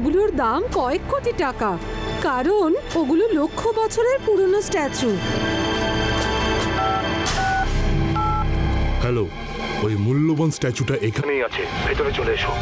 ওগুলোর দাম কয়েক কোটি টাকা, কারণ ওগুলো লক্ষ বছরের পুরনো স্ট্যাচু। হ্যালো, ওই মূল্যবান স্ট্যাচুটা এখানেই আছে, ভেতরে চলে এসো।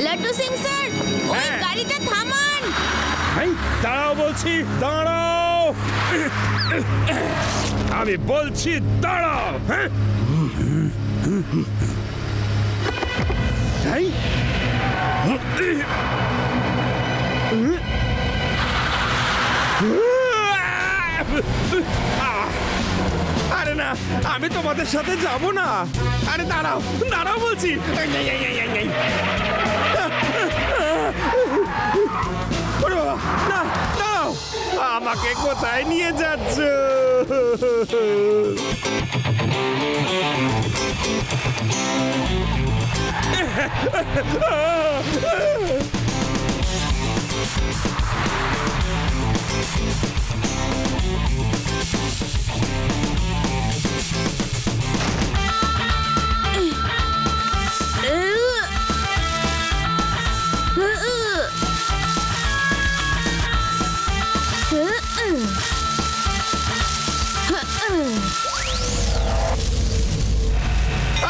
লাড্ডু সিং স্যার, ওই গাড়িটা থামান। দাঁড়াও বলছি, দাঁড়াও। আমি বলছি দাঁড়াও। হ্যাঁ, আরে না, আমি তোমাদের সাথে যাব না। আরে দাঁড়াও, দাঁড়াও বলছি। না, দাঁড়াও, আমাকে কোথায় নিয়ে যাচ্ছ?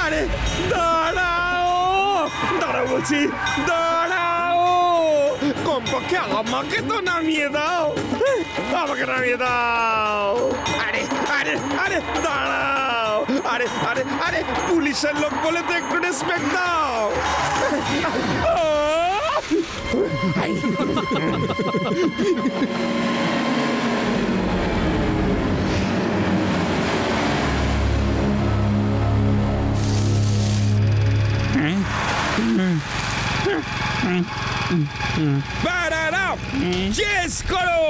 আরে দাঁড়াও, দাঁড়াও বলছি, দাঁড়াও। কমপক্ষে আমাকে তো নামিয়ে দাও, আমাকে নামিয়ে দাও। আরে আরে আরে দাঁড়াও, আরে আরে আরে পুলিশের লোক বলে তো একটু রেসপেক্ট দাও। দাঁড়াও, চেস করো,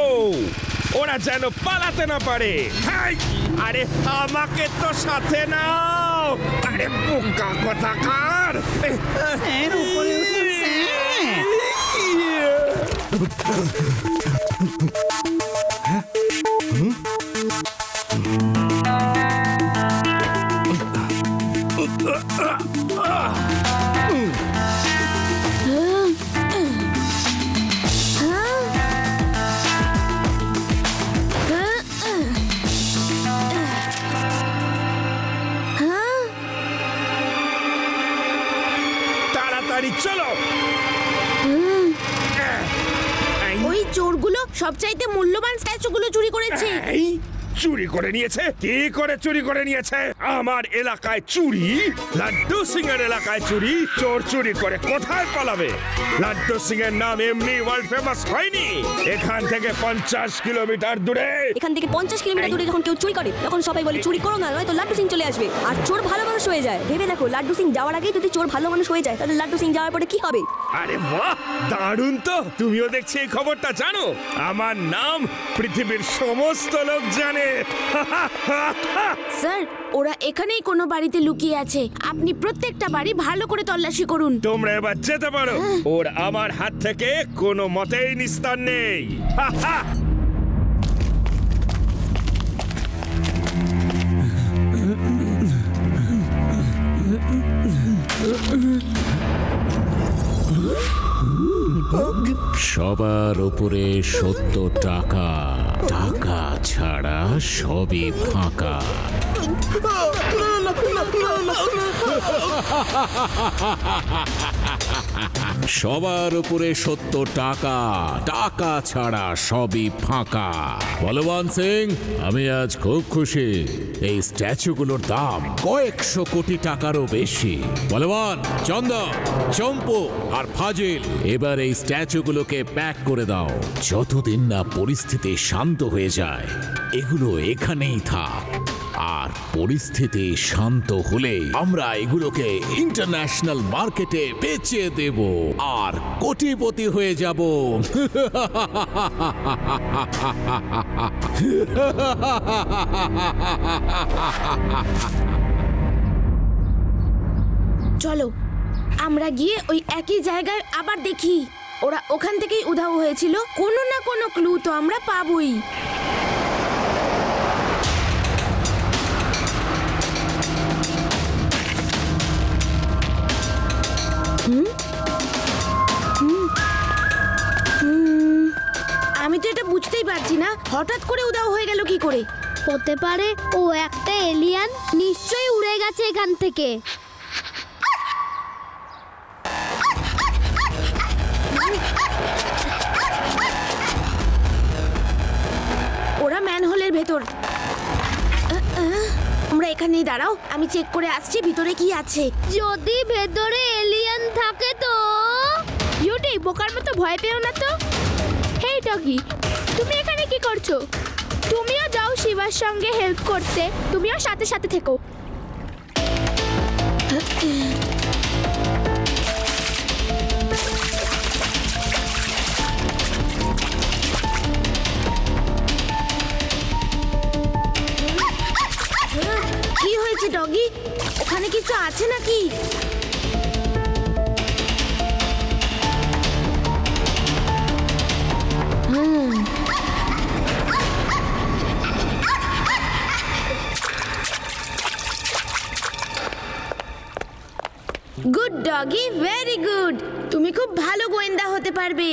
ওরা যেন পালাতে না পারে। আরে আমাকে তো সাথে নাও। আরে বোকা কোথাকার। চলো। ওই চোরগুলো সবচাইতে মূল্যবান স্ট্যাচুগুলো চুরি করেছে। চুরি করে নিয়েছে? কি করে চুরি করে নিয়েছে? আমার এলাকায় চুরি? লাড্ডু সিং এর এলাকায় চুরি? চোর চুরি করে কোথায় পালাবে? লাড্ডু সিং এর নাম এমনি ওয়ার্ল্ড ফেমাস হয়নি। এখান থেকে 50 কিলোমিটার দূরে, এখান থেকে 50 কিলোমিটার দূরে যখন কেউ চুরি করে তখন সবাই বলে চুরি করো না, নয়তো লাড্ডু সিং চলে আসবে। আর চোর ভালো মানুষ হয়ে যায়। ভেবে দেখো, লাড্ডু সিং যাওয়ার আগেই যদি চোর ভালো মানুষ হয়ে যায় তাহলে লাড্ডু সিং যাওয়ার পরে কি হবে? আরে বাহ, দারুণ তো। তুমিও দেখছি এই খবরটা জানো। আমার নাম পৃথিবীর সমস্ত লোক জানে। স্যার, ওরা এখানেই কোনো বাড়িতে লুকিয়ে আছে। আপনি প্রত্যেকটা বাড়ি ভালো করে তল্লাশি করুন। তোমরা এবার যেতে পারো। ওর আমার হাত থেকে কোনো মতেই নিস্তার নেই। সবার উপরে 70 টাকা। টাকা ছাড়া সবই ফাঁকা। সবার উপরে সত্য টাকা, টাকা ছাড়া সবই ফাঁকা। বলবান সিং, আমি আজ খুব খুশি। এই স্ট্যাচুগুলোর দাম কয়েকশো কোটি টাকারও বেশি। বলবান, চন্দন, চম্পু আর ফাজিল, এবার এই স্ট্যাচুগুলোকে প্যাক করে দাও। যতদিন না পরিস্থিতি শান্ত হয়ে যায় এগুলো এখানেই থাক। আর পরিস্থিতি শান্ত হলে আমরা এগুলোকে ইন্টারন্যাশনাল মার্কেটে বেচে দেব আর কোটিপতি হয়ে যাব। চলো আমরা গিয়ে ওই একই জায়গায় আবার দেখি। ওরা ওখান থেকেই উধাও হয়েছিল, কোনো না কোনো ক্লু তো আমরা পাবই। আমি তো এটা বুঝতেই পারছি না, হঠাৎ করে উধাও হয়ে গেল কি করে? হতে পারে ও একটা এলিয়ান, নিশ্চয়ই উড়ে গেছে এখান থেকে। ওরা ম্যানহোলের ভেতর। আমরা এখানেই দাঁড়াও, আমি চেক করে আসছি ভিতরে কি আছে। যদি ভেতরে এলিয়ান থাকে তো? বিউটি, বোকার মতো ভয় পেও না তো। হেই ডগি, তুমি এখানে কি করছো? তুমিও যাও শিবার সঙ্গে হেল্প করতে, তুমিও সাথে সাথে থেকো। কি হয়েছে ডগি? ওখানে কিছু আছে নাকি? Good doggy, very good. তুমি খুব ভালো গোয়েন্দা হতে পারবে।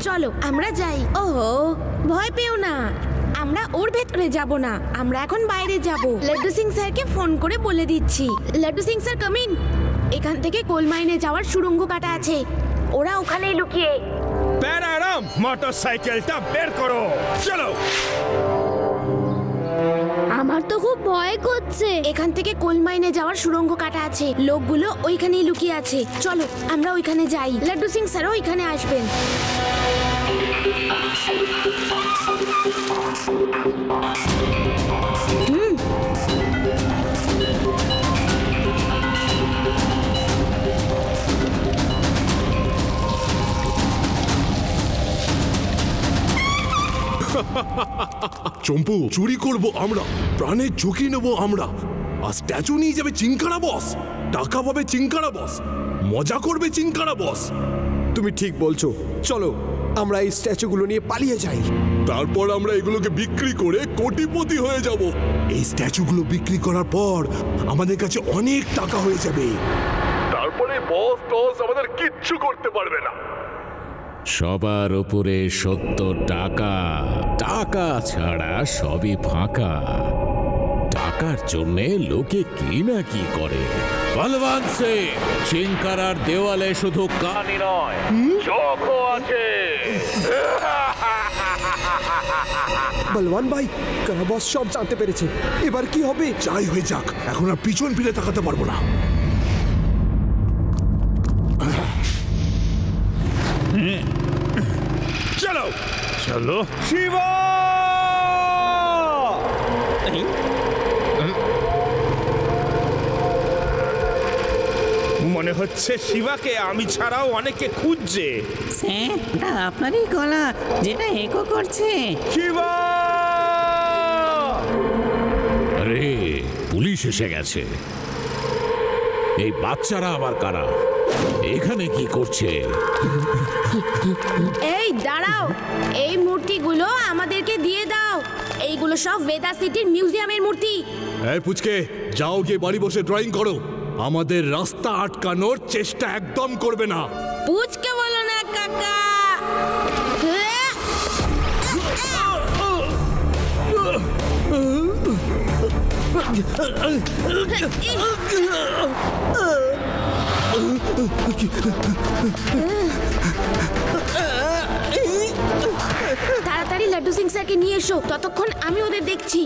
চলো আমরা যাই। ওহো, ভয় পেও না, আমরা ওর ভেতরে যাব না, আমরা এখন বাইরে যাব। লাড্ডু সিং স্যারকে ফোন করে বলে দিচ্ছি। Laddu Singh sir, come in. এখান থেকে কোল মাইনে যাওয়ার সুড়ঙ্গ কাটা আছে, ওরা ওখানেই লুকিয়ে। প্যারারাম, মোটরসাইকেলটা বের করো, চলো। আমার তো খুব ভয় করছে। এখান থেকে কোল মাইনে যাওয়ার সুড়ঙ্গ কাটা আছে, লোকগুলো ওইখানেই লুকিয়ে আছে। চলো আমরা ওইখানে যাই। লাড্ডু সিং স্যারও ওইখানে আসবেন। চম্পু, চুরি করব আমরা, প্রাণের ঝুঁকি নেব আমরা, আর স্ট্যাচু নিয়ে যাবে চিংকারা বস। টাকা পাবে চিংকারা বস, মজা করবে চিংকারা বস। তুমি ঠিক বলছো, চলো আমরা এই স্ট্যাচুগুলো নিয়ে পালিয়ে যাই। তারপর আমরা এগুলোকে বিক্রি করে কোটিপতি হয়ে যাব। এই স্ট্যাচুগুলো বিক্রি করার পর আমাদের কাছে অনেক টাকা হয়ে যাবে। তারপরে বস টস আমাদের কিচ্ছু করতে পারবে না। সবার উপরে সত্য টাকা, টাকা ছাড়া সবই ফাঁকা। টাকার জন্যে লোকে কি না কি করে। বলবান সিং, চিংকারার দেওয়ালে শুধু কানি নয়, চোখও আছে। বলবান ভাই, কারা বস সব জানতে পেরেছে, এবার কি হবে? যাই হয়ে যাক, এখন আর পিছন ফিরে তাকাতে পারবো না। চলো চলো শিবা। মনে হচ্ছে শিবাকে আমি ছাড়াও অনেকে খুঁজছে। স্যার, আপনারই গলা যেটা একো করছে। শিবা! আরে, পুলিশ এসে গেছে। এই বাচ্চারা আবার কারা? এখানে কি করছে? এই দাঁড়াও, এই মূর্তিগুলো আমাদেরকে দিয়ে দাও। এইগুলো সব ভেদা সিটির মিউজিয়ামের মূর্তি। এই পুচকে, যাও গিয়ে বাড়ি বসে ড্রয়িং করো। আমাদের রাস্তা আটকানোর চেষ্টা একদম করবে না। পুচকে বলো না কাকা। তাড়াতাড়ি লাড্ডু সিং স্যারকে নিয়ে এসো, ততক্ষণ আমি ওদের দেখছি।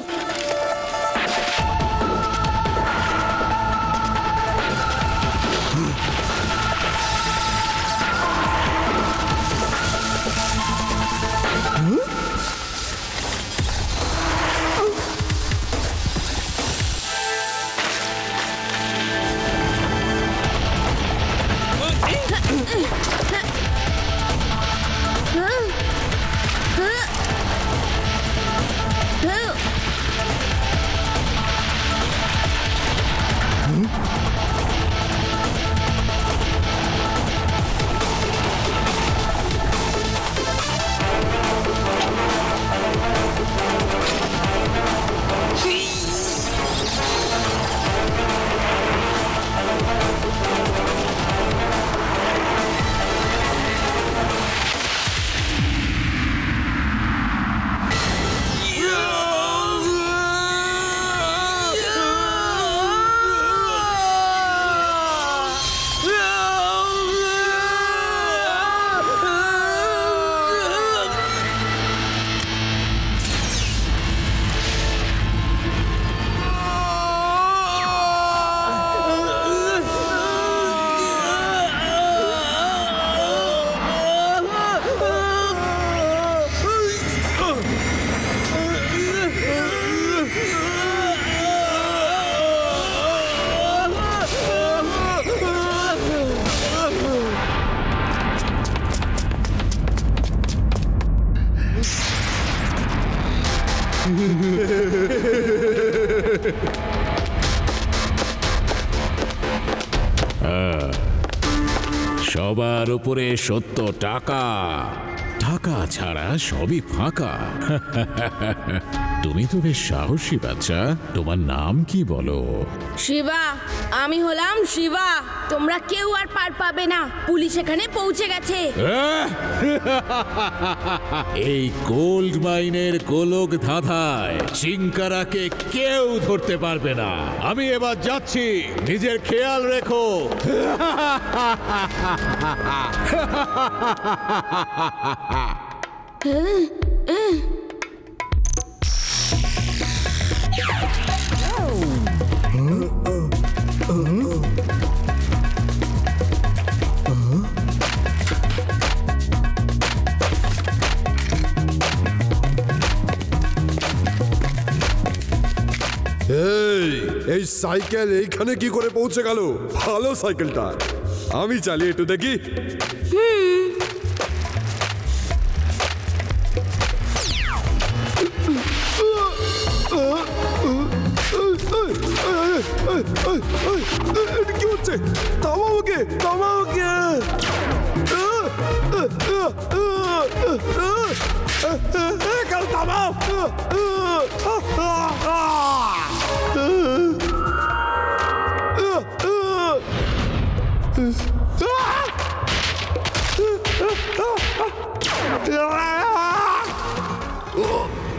সবার উপরে 70 টাকা, টাকা ছাড়া সবই ফাঁকা। তুমি তো বেশ সাহসী বাচ্চা, তোমার নাম কি বলো? শিবা, আমি হলাম শিবা। তোমরা কেউ আর পার পাবে না, পুলিশ এখানে পৌঁছে গেছে। এই গোল্ড মাইনের গোলক ধাঁধায় চিঙ্কারাকে কেউ ধরতে পারবে না। আমি এবার যাচ্ছি, নিজের খেয়াল রেখো। এই সাইকেল এইখানে কি করে পৌঁছে গেল? ভালো সাইকেলটা, আমি চালিয়ে একটু দেখি। কি হচ্ছে? থামাও ওকে, থামাও ওকে। কাল থামাও।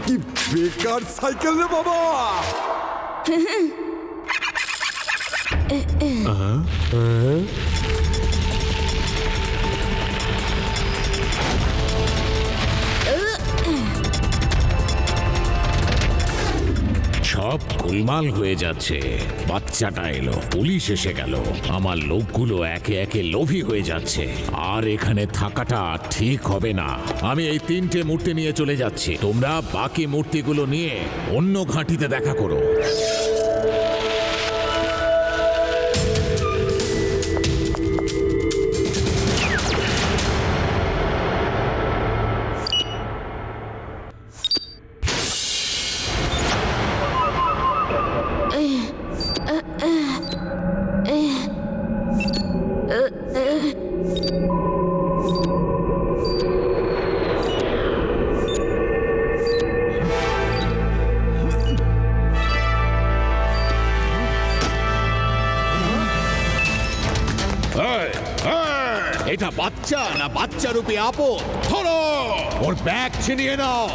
কি বেকার সাইকেল রে বাবা। সব গোলমাল হয়ে যাচ্ছে। বাচ্চাটা এলো, পুলিশ এসে গেল, আমার লোকগুলো একে একে লোভী হয়ে যাচ্ছে। আর এখানে থাকাটা ঠিক হবে না। আমি এই 3টে মূর্তি নিয়ে চলে যাচ্ছি, তোমরা বাকি মূর্তিগুলো নিয়ে অন্য ঘাঁটিতে দেখা করো। এটা বাচ্চা না বাচ্চা রূপে আপদ? ধরো ওর ব্যাগ ছিনিয়ে নাও।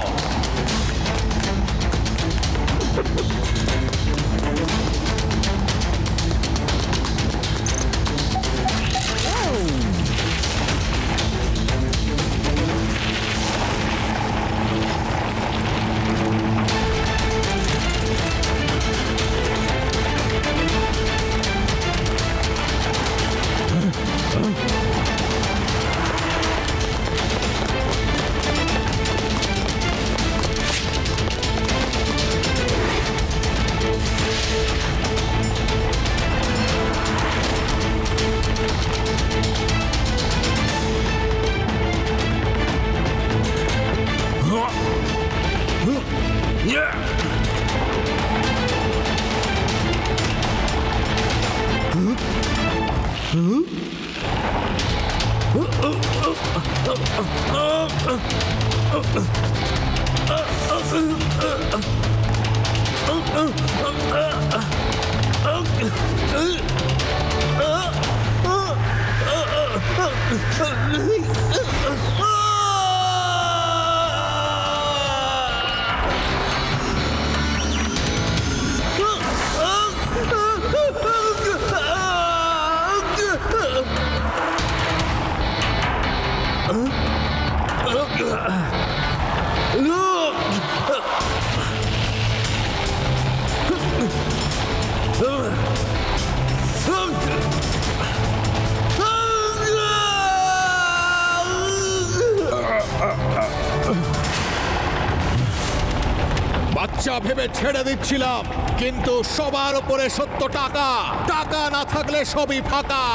বাচ্চা ভেবে ছেড়ে দিচ্ছিলাম, কিন্তু সবার উপরে সত্য টাকা। টাকা না থাকলে সবই ফাঁকা।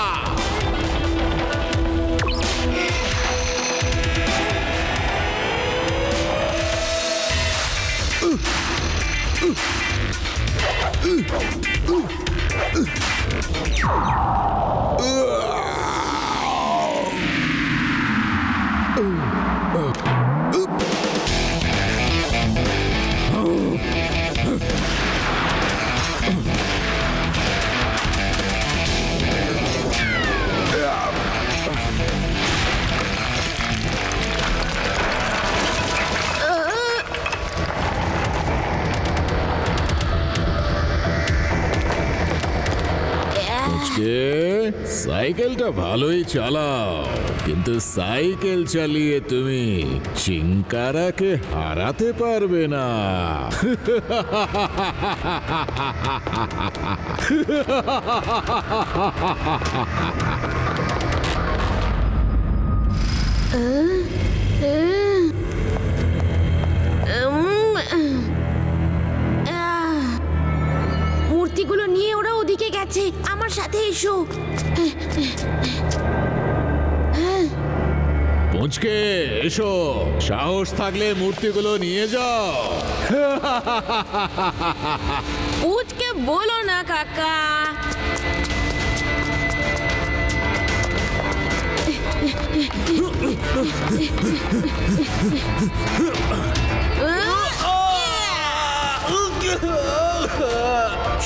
সাইকেলটা ভালোই চালাও, কিন্তু সাইকেল চালিয়ে তুমি চিঙ্কারাকে হারাতে পারবে না। মূর্তিগুলো নিয়ে ওরা ওদিকে গেছে। আমার সাথে এসো। পুঁচকে এসো, সাহস থাকলে মূর্তিগুলো নিয়ে যাও। পুঁচকে বলো না কাকা।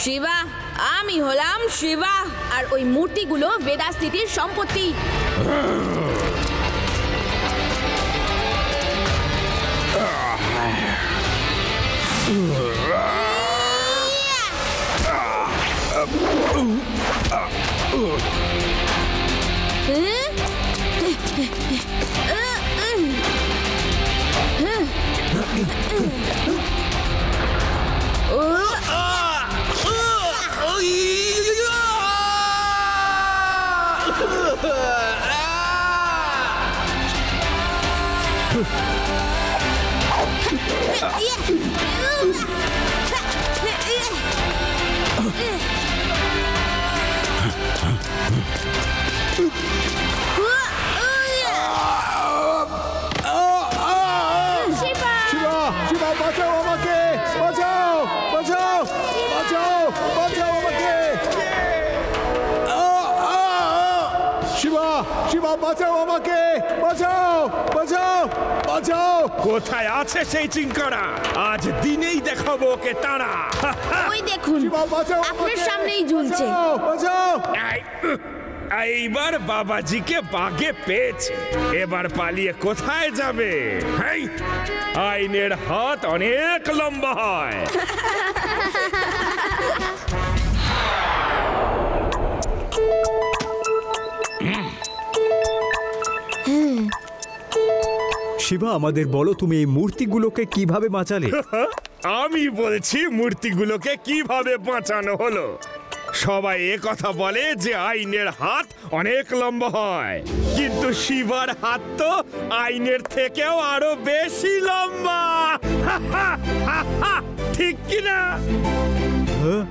শিবা, আমি হলাম শিবা, আর ওই মূর্তিগুলো বেদাস সিটির সম্পত্তি। বাঁচাও আমাকে, বাঁচাও, বাঁচাও, বাঁচাও, বাঁচাও আমাকে। শিবা, শিবা বাঁচাও আমাকে, বাঁচাও, বাঁচাও, বাঁচাও। কোথায় আছে সেই চিঙ্কারা? আজ দিনেই দেখাবো ওকে তারা। ওই দেখুন, আপনার সামনেই ঝুলছে। বাঁচাও। এইবার বাবাজিকে বাগে পেয়েছে, এবার পালিয়ে কোথায় যাবে? হেই, আইনের হাত অনেক লম্বা হয়। শিবা, আমাদের বলো তুমি এই মূর্তিগুলোকে কিভাবে বাঁচালে? আমি বলছি মূর্তিগুলোকে কিভাবে বাঁচানো হলো। সবাই এ কথা বলে যে আইনের হাত অনেক লম্বা হয়, কিন্তু শিবার হাত তো আইনের থেকেও আরো বেশি লম্বা। ঠিক কিনা? হ্যাঁ